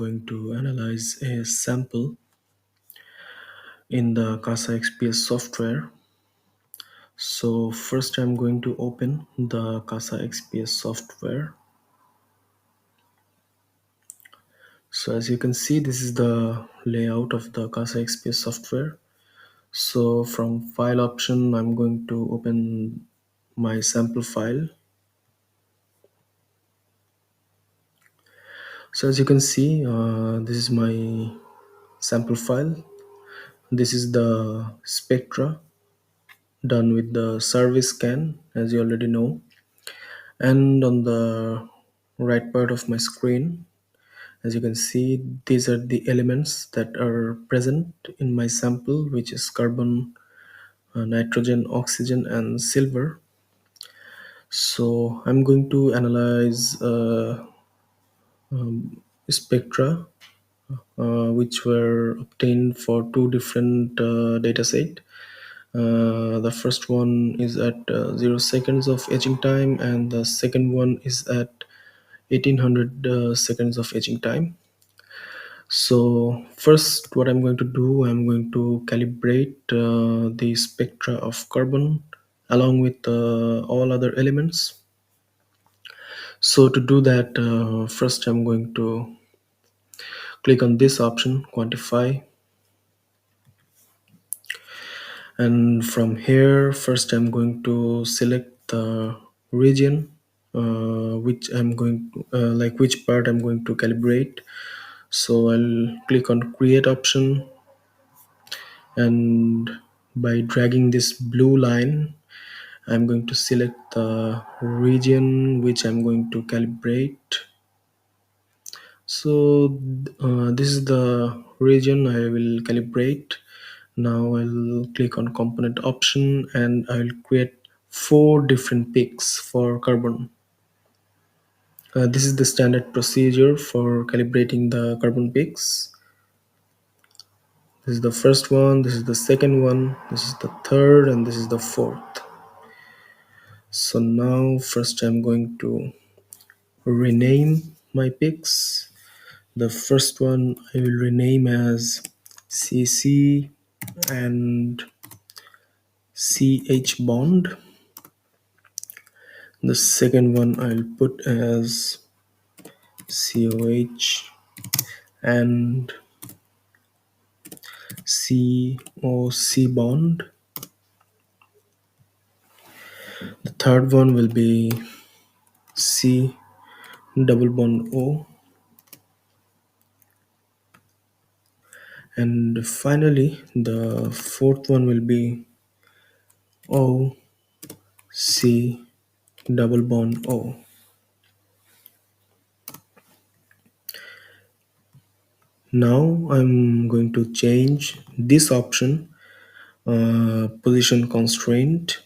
going to analyze a sample in the CASA XPS software. So first I'm going to open the CASA XPS software. So as you can see, this is the layout of the CASA XPS software. So from file option, I'm going to open my sample file. So as you can see, this is my sample file. This is the Spectra done with the service scan, as you already know. And on the right part of my screen, as you can see, these are the elements that are present in my sample, which is carbon, nitrogen, oxygen, and silver. So I'm going to analyze spectra which were obtained for two different data set. The first one is at 0 seconds of etching time, and the second one is at 1800 seconds of etching time. So first, what I'm going to do, I'm going to calibrate the spectra of carbon along with all other elements. So to do that, first I'm going to click on this option, quantify, and from here first I'm going to select the region which I'm going to, like which part I'm going to calibrate. So I'll click on create option, and by dragging this blue line I'm going to select the region which I'm going to calibrate. So this is the region I will calibrate. Now I'll click on component option and I'll create four different peaks for carbon. This is the standard procedure for calibrating the carbon peaks. This is the first one, this is the second one, this is the third, and this is the fourth. So now first I'm going to rename my peaks. The first one I will rename as CC and CH bond. The second one I'll put as COH and COC bond. The third one will be C double bond O. And finally, the fourth one will be O C double bond O. Now I'm going to change this option, position constraint.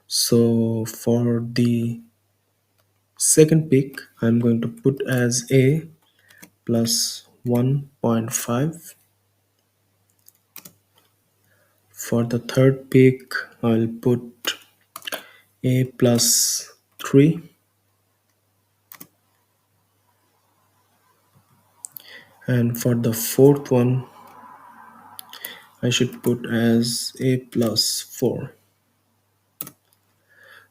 So for the second peak, I'm going to put as A plus 1.5. For the third peak, I'll put A plus 3. And for the fourth one, I should put as A plus 4.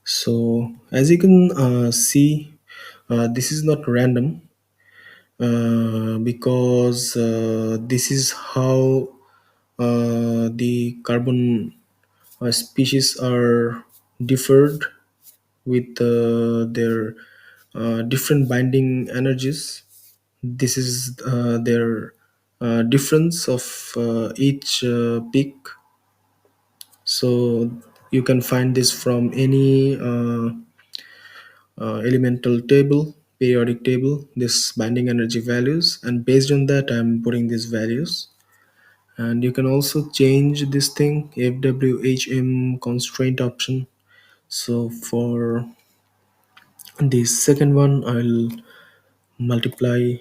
So as you can see, this is not random because this is how the carbon species are differed with their different binding energies. This is their difference of each peak. So you can find this from any elemental table, periodic table, this binding energy values, and based on that I'm putting these values. And you can also change this thing, FWHM constraint option. So for the second one, I'll multiply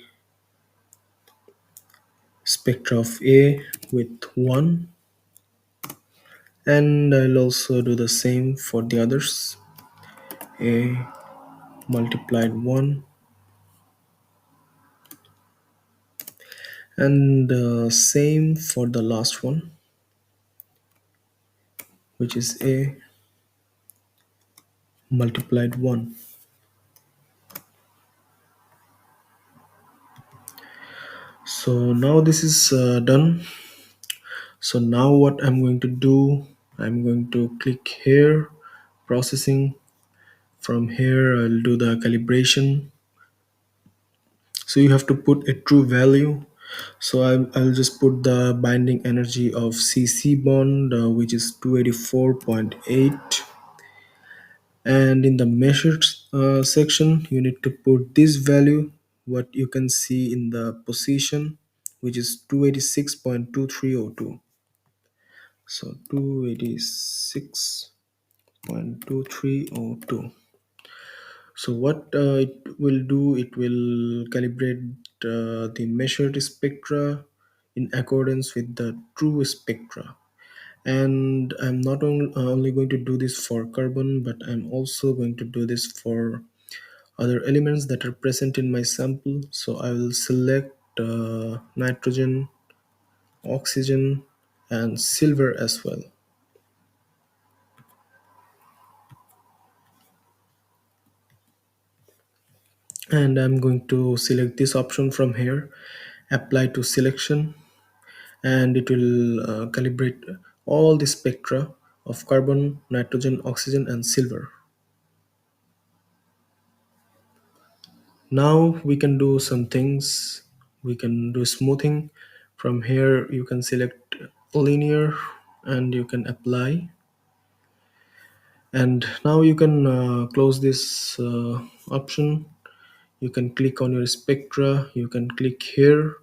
spectra of A with 1, and I'll also do the same for the others. A multiplied 1 And same for the last one, which is a multiplied 1. So now this is done. So now what I'm going to do, I'm going to click here, processing. From here I'll do the calibration. So you have to put a true value. So I'll just put the binding energy of CC bond, which is 284.8. And in the measured section you need to put this value, what you can see in the position, which is 286.2302. So 286.2302. So what it will do, it will calibrate the measured spectra in accordance with the true spectra. And I'm not only going to do this for carbon, but I'm also going to do this for other elements that are present in my sample. So I will select nitrogen, oxygen, and silver as well. And I'm going to select this option from here, apply to selection, and it will calibrate all the spectra of carbon, nitrogen, oxygen, and silver. Now we can do some things. We can do smoothing. From here you can select linear and you can apply. And now you can close this option. You can click on your spectra. You can click here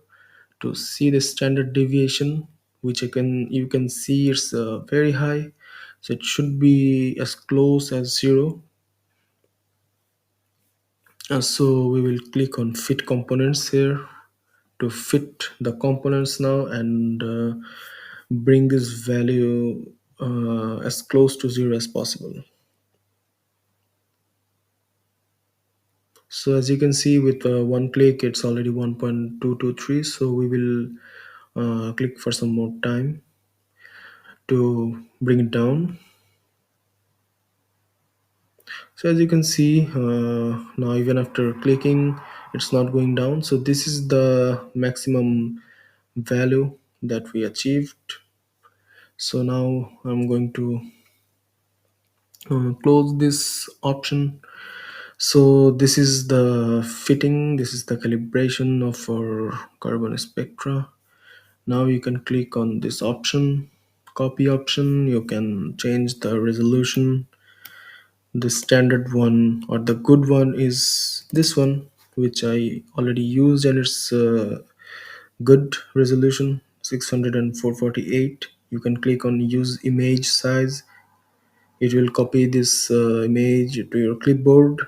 to see the standard deviation, which you can see it's very high. So it should be as close as 0. So we will click on fit components here to fit the components now, and bring this value as close to 0 as possible. So as you can see, with one click it's already 1.223. So we will click for some more time to bring it down. So as you can see, now even after clicking it's not going down. So this is the maximum value that we achieved. So now I'm going to close this option. So this is the fitting, this is the calibration of our carbon spectra. Now you can click on this option, copy option. You can change the resolution. The standard one or the good one is this one, which I already used, and it's good resolution, 600 and 448. You can click on use image size. It will copy this image to your clipboard,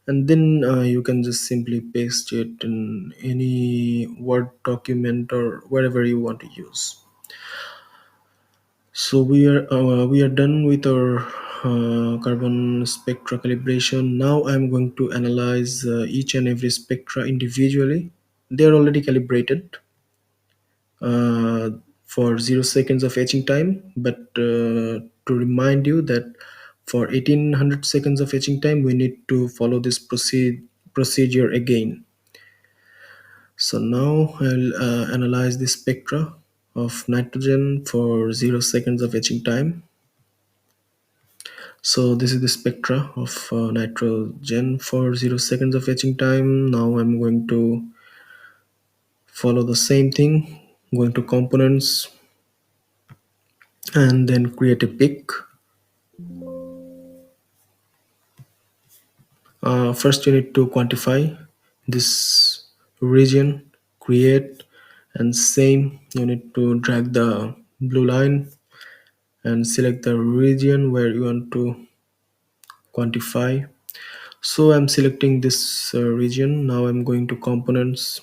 and then you can just simply paste it in any Word document or wherever you want to use. So we are done with our carbon spectra calibration. Now I'm going to analyze each and every spectra individually. They are already calibrated uh, for 0 seconds of etching time, but to remind you that for 1800 seconds of etching time we need to follow this procedure again. So now I'll analyze the spectra of nitrogen for 0 seconds of etching time. So this is the spectra of nitrogen for 0 seconds of etching time. Now I'm going to follow the same thing, going to components and then create a pick. First you need to quantify this region, create, and same you need to drag the blue line and select the region where you want to quantify. So I'm selecting this region. Now I'm going to components.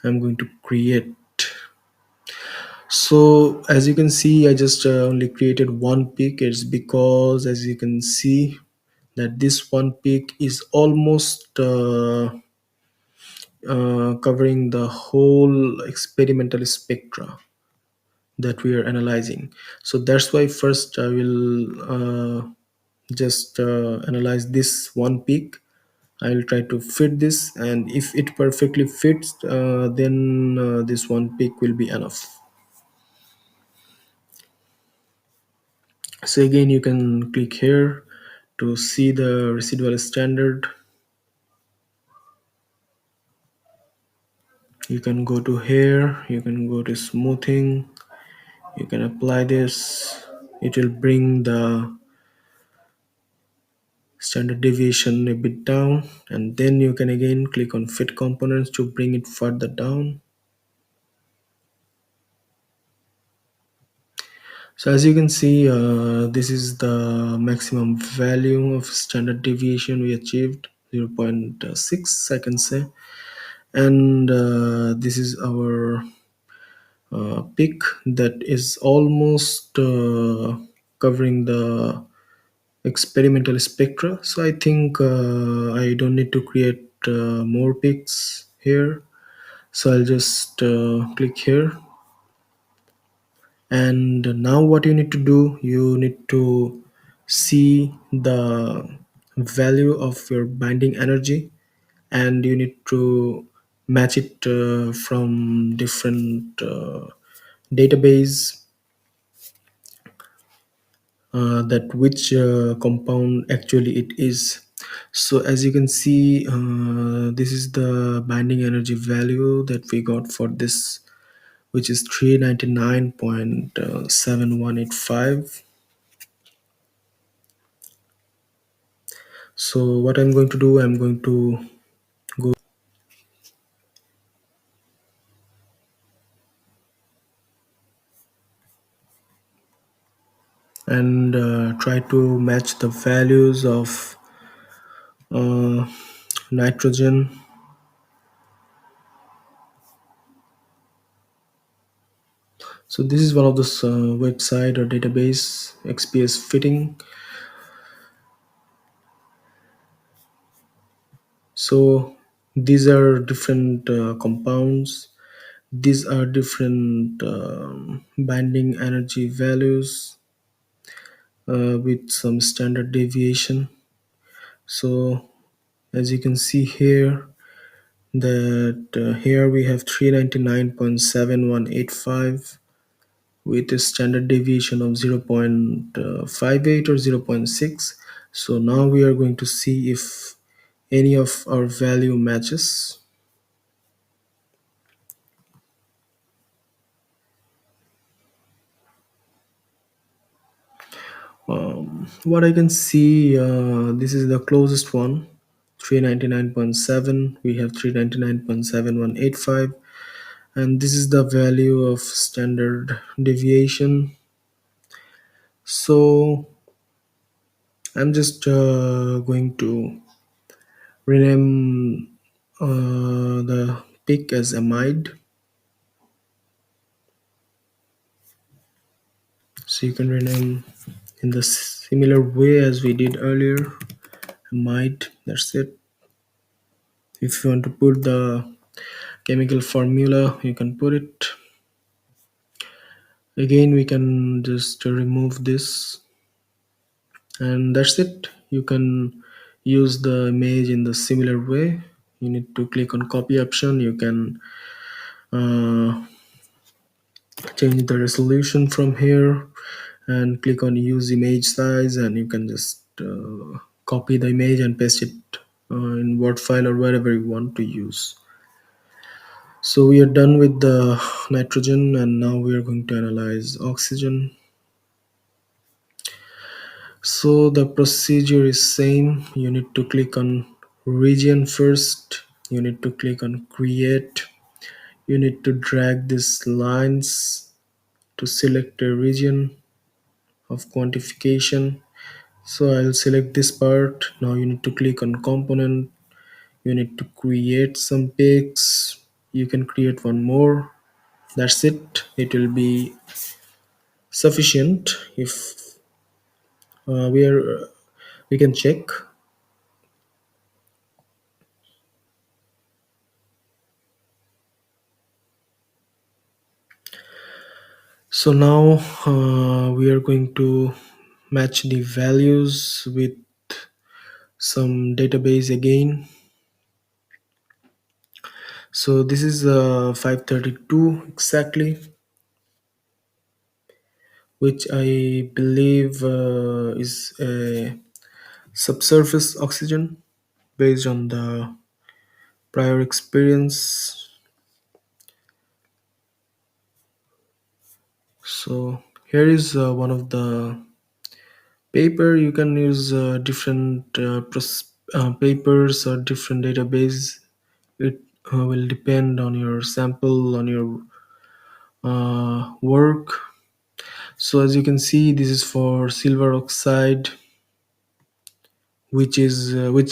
I'm going to create. So as you can see, I just only created one peak. It's because as you can see that this one peak is almost covering the whole experimental spectra that we are analyzing. So that's why first I will just analyze this one peak. I will try to fit this, and if it perfectly fits, then this one peak will be enough. So again, you can click here to see the residual standard. You can go to here, you can go to smoothing, you can apply this. It will bring the standard deviation a bit down, and then you can again click on fit components to bring it further down. So as you can see, this is the maximum value of standard deviation we achieved, zero point 0.6 I can say. And this is our peak that is almost covering the experimental spectra. So I think I don't need to create more peaks here. So I'll just click here, and now what you need to do, you need to see the value of your binding energy, and you need to match it from different database, that which compound actually it is. So as you can see, this is the binding energy value that we got for this, which is 399.7185. So what I'm going to do, I'm going to go and try to match the values of uh, nitrogen. So this is one of those website or database, XPS fitting. So these are different compounds. These are different binding energy values with some standard deviation. So as you can see here, that here we have 399.7185 with a standard deviation of 0.58 or zero point 0.6. So now we are going to see if any of our value matches. What I can see, this is the closest one, 399.7. We have 399.7185, and this is the value of standard deviation. So I'm just going to rename the peak as amide. So you can rename in the similar way as we did earlier, amide. That's it. If you want to put the chemical formula, you can put it. Again, we can just remove this, and that's it. You can use the image in the similar way. You need to click on copy option. You can uh, change the resolution from here and click on use image size, and you can just copy the image and paste it in word file or wherever you want to use. So we are done with the nitrogen, and now we are going to analyze oxygen. So the procedure is same. You need to click on region first. You need to click on create. You need to drag these lines to select a region of quantification. So I'll select this part. Now you need to click on component. You need to create some pics. You can create one more. That's it. It will be sufficient. If we can check. So now we are going to match the values with some database again. So this is 532 exactly, which I believe is a subsurface oxygen based on the prior experience. So here is one of the paper. You can use different papers or different database. It will depend on your sample, on your work. So as you can see, this is for silver oxide, which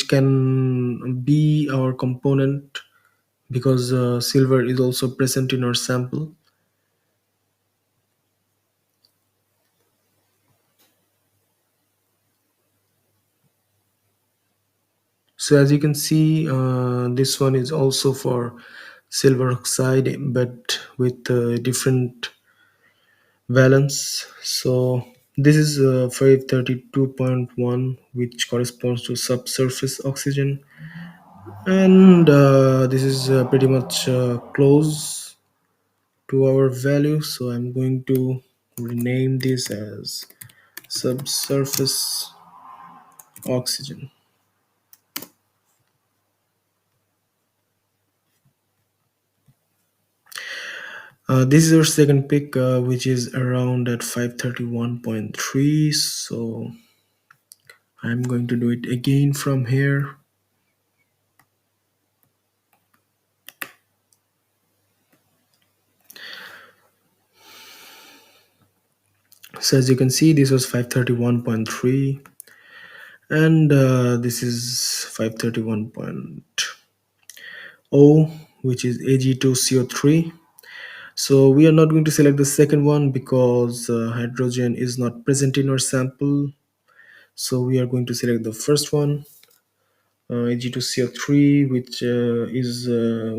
can be our component because silver is also present in our sample. So as you can see, this one is also for silver oxide, but with different valence. So this is 532.1, which corresponds to subsurface oxygen, and this is pretty much close to our value. So I'm going to rename this as subsurface oxygen. This is our second pick, which is around at 531.3. So I'm going to do it again from here. So as you can see, this was 531.3, and this is 531.0, which is Ag2CO3. So we are not going to select the second one because hydrogen is not present in our sample. So we are going to select the first one, Ag2CO3,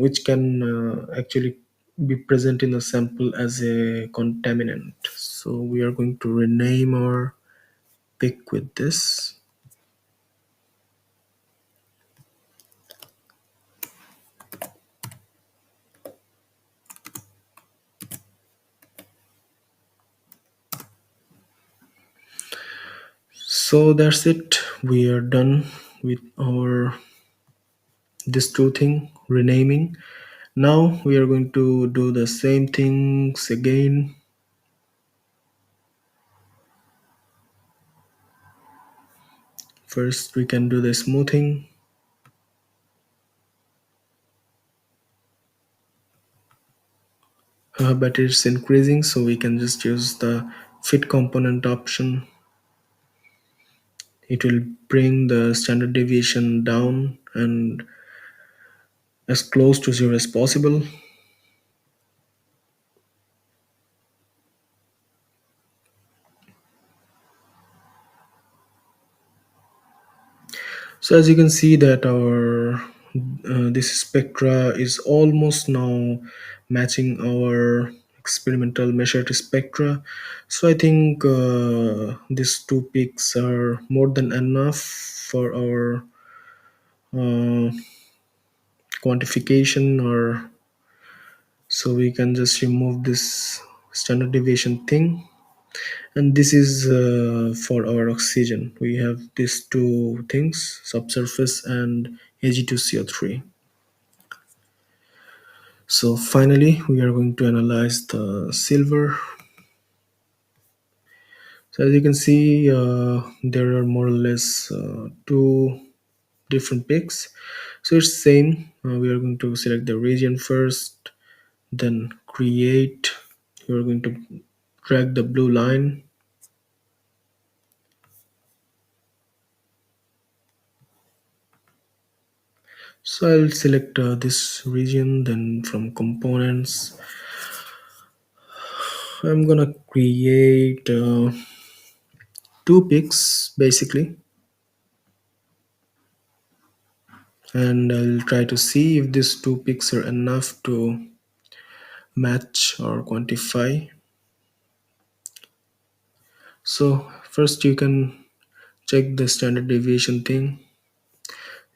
which can actually be present in the sample as a contaminant. So we are going to rename our pick with this. So that's it. We are done with our this two thing renaming. Now we are going to do the same things again. First, we can do the smoothing, but it's increasing, so we can just use the fit component option. It will bring the standard deviation down and as close to zero as possible. So as you can see that our this spectra is almost now matching our experimental measured spectra. So I think these two peaks are more than enough for our uh, quantification, or so we can just remove this standard deviation thing. And this is for our oxygen. We have these two things, subsurface and Ag2CO3. So finally, we are going to analyze the silver. So as you can see, there are more or less two different picks. So it's same. We are going to select the region first, then create. We are going to drag the blue line. So I'll select this region. Then from components, I'm gonna create two picks basically, and I'll try to see if these two picks are enough to match or quantify. So first you can check the standard deviation thing.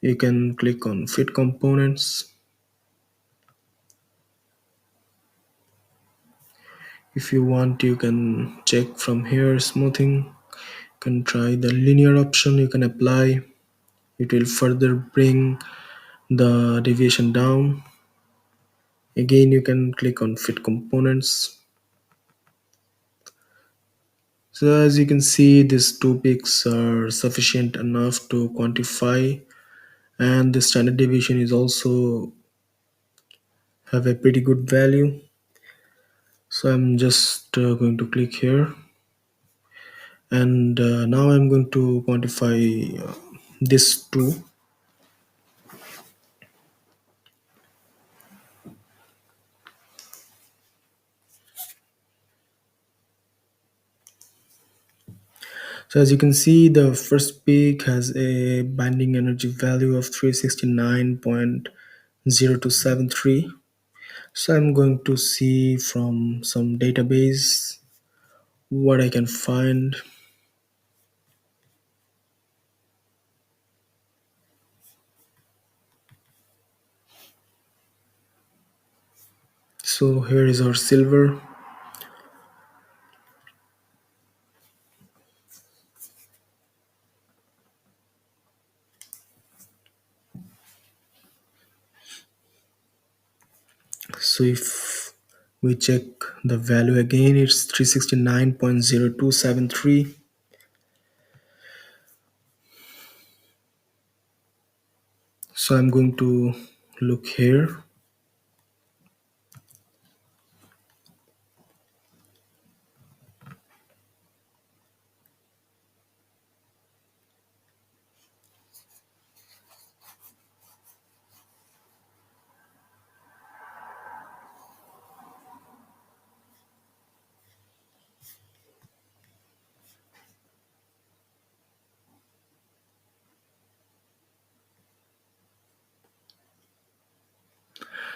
You can click on fit components. If you want, you can check from here smoothing. You can try the linear option, you can apply. It will further bring the deviation down. Again, you can click on fit components. So as you can see, these two peaks are sufficient enough to quantify, and the standard deviation is also have a pretty good value. So I'm just going to click here, and now I'm going to quantify this two. So as you can see, the first peak has a binding energy value of 369.0273. So I'm going to see from some database what I can find. So here is our silver. So if we check the value again, it's 369.0273. So I'm going to look here.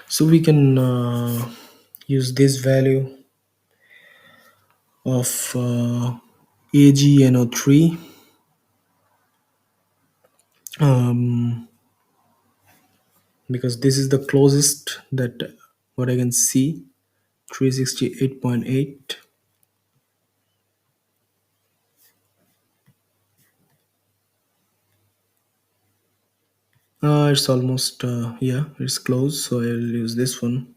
So we can use this value of AgNO3, um, because this is the closest that what I can see, 368.8. It's almost yeah, it's close, so I'll use this one.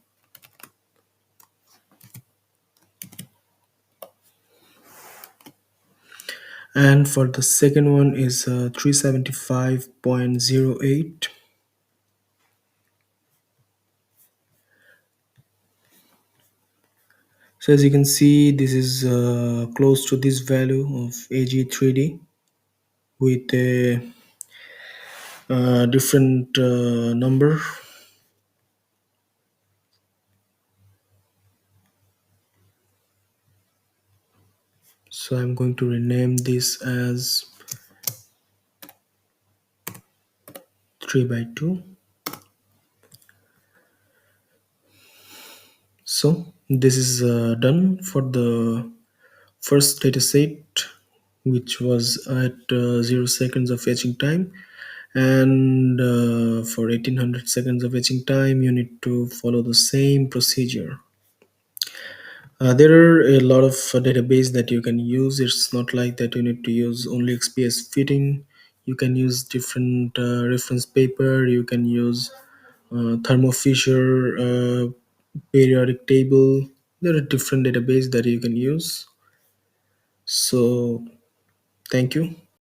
And for the second one is 375.08. So as you can see, this is close to this value of AG3D with a different number. So I'm going to rename this as 3 by 2. So this is done for the first data set, which was at 0 seconds of etching time, and for 1800 seconds of etching time you need to follow the same procedure. There are a lot of database that you can use. It's not like that you need to use only XPS fitting. You can use different reference paper. You can use Thermo Fisher periodic table. There are different database that you can use. So thank you.